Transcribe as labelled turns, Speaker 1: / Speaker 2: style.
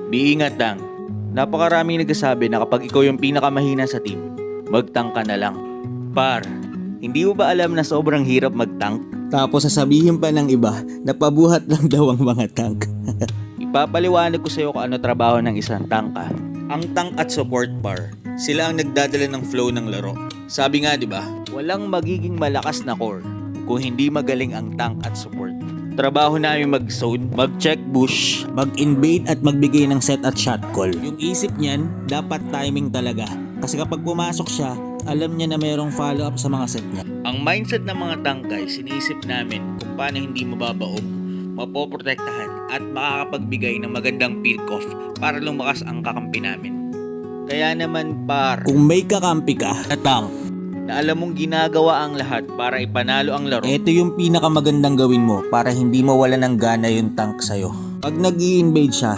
Speaker 1: Biingat lang. Napakaraming nagsasabi na kapag ikaw yung pinakamahina sa team, mag-tank ka na lang. Par, hindi mo ba alam na sobrang hirap mag-tank?
Speaker 2: Tapos sasabihin pa ng iba na pabuhat lang daw ang mga tank.
Speaker 1: Ipapaliwanag ko sa iyo kung ano trabaho ng isang tangka. Ang tank at support par, sila ang nagdadala ng flow ng laro. Sabi nga 'di ba, walang magiging malakas na core kung hindi magaling ang tank at support. Trabaho namin mag-zone, mag-check bush,
Speaker 2: Mag-invade at magbigay ng set at shot call. Yung isip niyan, dapat timing talaga. Kasi kapag pumasok siya, alam niya na mayroong follow-up sa mga set niya.
Speaker 1: Ang mindset ng mga tangkay, sinisip namin kung paano hindi mababaog, mapoprotektahan at makakapagbigay ng magandang pick-off para lumakas ang kakampi namin. Kaya naman par,
Speaker 2: Kung may kakampi ka na tank,
Speaker 1: na alam mong ginagawa ang lahat para ipanalo ang laro,
Speaker 2: ito yung pinakamagandang gawin mo para hindi mawala ng gana yung tank sa'yo. Pag nag-i-invade siya,